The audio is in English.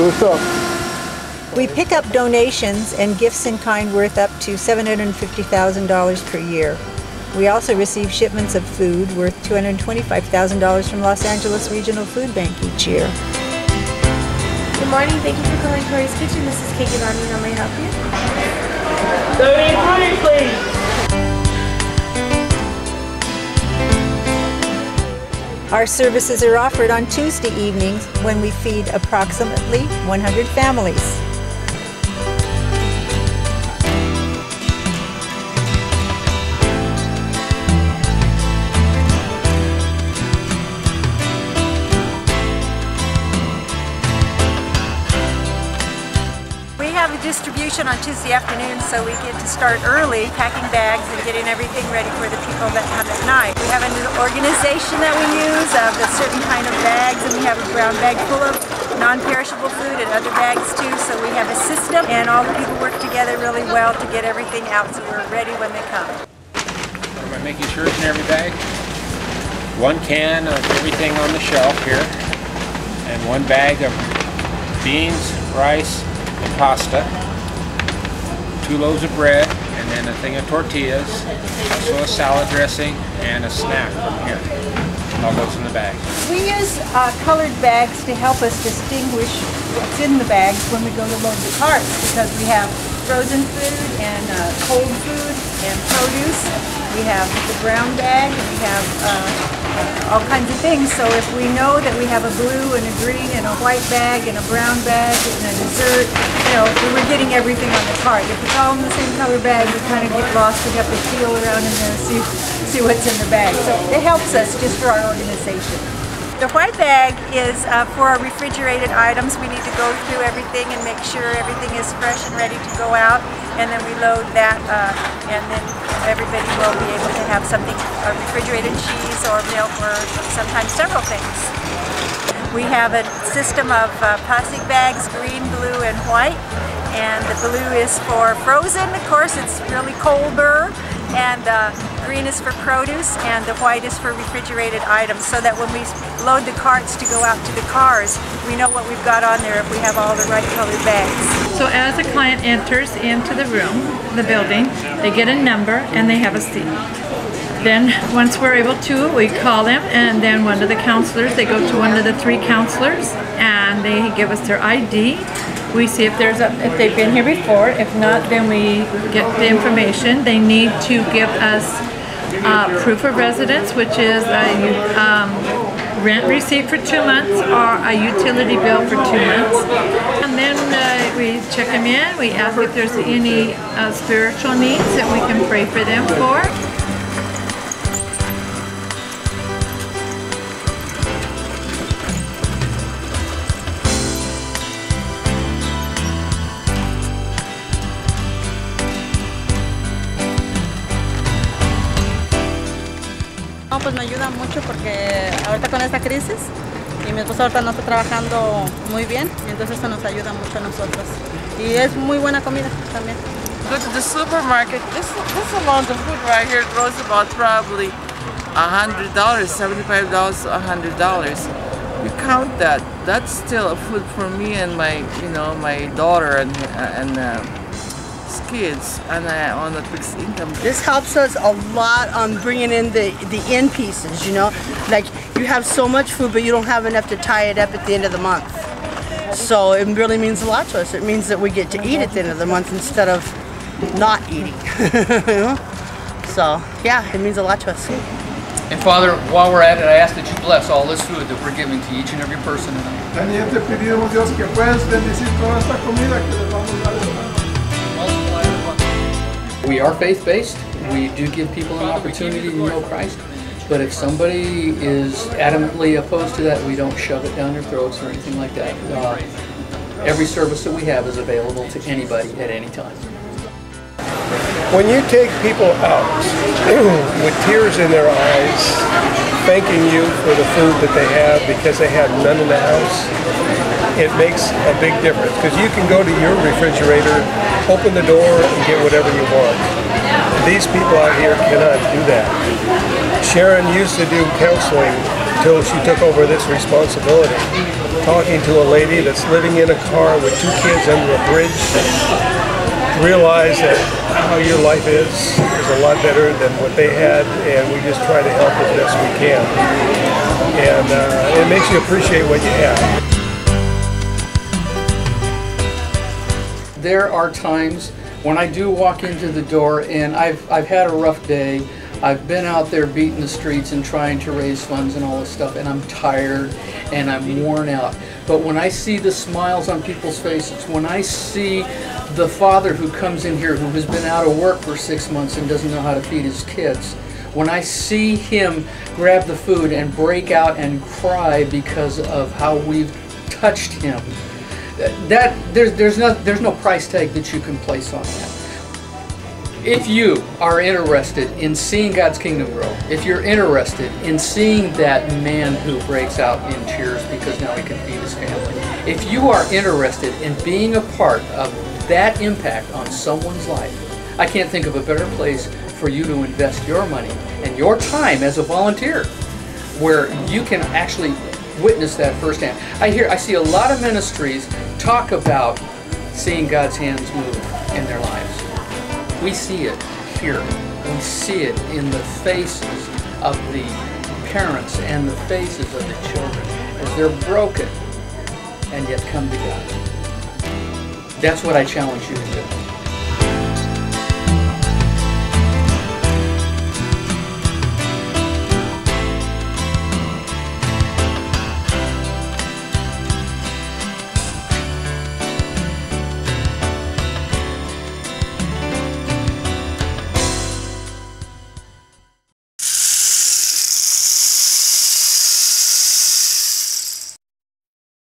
what's up? We pick up donations and gifts in kind worth up to $750,000 per year. We also receive shipments of food worth $225,000 from Los Angeles Regional Food Bank each year. Good morning, thank you for calling Cory's Kitchen. This is Katie Lonnie. How may I help you? 33, please. Our services are offered on Tuesday evenings when we feed approximately 100 families. We have a distribution on Tuesday afternoon, so we get to start early packing bags and getting everything ready for the people that come at night. We have an organization that we use of a certain kind of bags, and we have a brown bag full of non-perishable food and other bags too, so we have a system and all the people work together really well to get everything out so we're ready when they come. By making sure it's in every bag, 1 can of everything on the shelf here, and 1 bag of beans, rice, and pasta, 2 loaves of bread, and then a thing of tortillas, also a salad dressing, and a snack from here. All goes in the bag. We use colored bags to help us distinguish what's in the bags when we go to load the carts, because we have frozen food and cold food and produce. We have the brown bag, and we have all kinds of things. So if we know that we have a blue and a green and a white bag and a brown bag and a dessert, you know, we're getting everything on the cart. If it's all in the same color bag, we kind of get lost. We have to feel around in there and see what's in the bag. So it helps us just for our organization. The white bag is for our refrigerated items. We need to go through everything and make sure everything is fresh and ready to go out, and then we load that, and then everybody will be able to have something, a refrigerated cheese or milk, or sometimes several things. We have a system of plastic bags, green, blue, and white, and the blue is for frozen. Of course, it's really colder, and green is for produce, and the white is for refrigerated items, so that when we load the carts to go out to the cars, we know what we've got on there if we have all the right colored bags. So as a client enters into the room, the building, they get a number and they have a seat. Then once we're able to, we call them, and then one of the counselors, they go to one of the 3 counselors, and they give us their ID. We see if if they've been here before. If not, then we get the information. They need to give us proof of residence, which is a rent receipt for 2 months or a utility bill for 2 months. And then we check them in. We ask if there's any spiritual needs that we can pray for them for. No, pues me ayuda mucho porque ahorita con esta crisis y mi esposo ahorita no está trabajando muy bien, entonces eso nos ayuda mucho a nosotros. Y es muy buena comida también. Go to the supermarket, this amount of food right here grows about probably $100, $75 to $100. You count that, that's still a food for me and my, my daughter and kids on a fixed income. This helps us a lot on bringing in the end pieces, like you have so much food but you don't have enough to tie it up at the end of the month. So it really means a lot to us. It means that we get to eat at the end of the month instead of not eating. So yeah, it means a lot to us. And Father, while we're at it, I ask that you bless all this food that we're giving to each and every person tonight. También te pedimos, Dios, que puedas bendecir toda esta comida que les vamos a dar. We are faith-based. We do give people an opportunity to know Christ. But if somebody is adamantly opposed to that, we don't shove it down their throats or anything like that. Every service that we have is available to anybody at any time. When you take people out with tears in their eyes, thanking you for the food that they have because they have none in the house, it makes a big difference. Because you can go to your refrigerator, open the door, and get whatever you want. These people out here cannot do that. Sharon used to do counseling until she took over this responsibility. Talking to a lady that's living in a car with 2 kids under a bridge, realize that how your life is a lot better than what they had, and we just try to help as best we can. And it makes you appreciate what you have. There are times when I do walk into the door and I've had a rough day. I've been out there beating the streets and trying to raise funds and all this stuff, and I'm tired and I'm worn out. But when I see the smiles on people's faces, when I see the father who comes in here who has been out of work for 6 months and doesn't know how to feed his kids, when I see him grab the food and break out and cry because of how we've touched him, there's no price tag that you can place on that. If you are interested in seeing God's kingdom grow, if you're interested in seeing that man who breaks out in tears because now he can feed his family, if you are interested in being a part of that impact on someone's life, I can't think of a better place for you to invest your money and your time as a volunteer, where you can actually witness that firsthand. I see a lot of ministries talk about seeing God's hands move in their lives. We see it here. We see it in the faces of the parents and the faces of the children as they're broken and yet come to God. That's what I challenge you to do.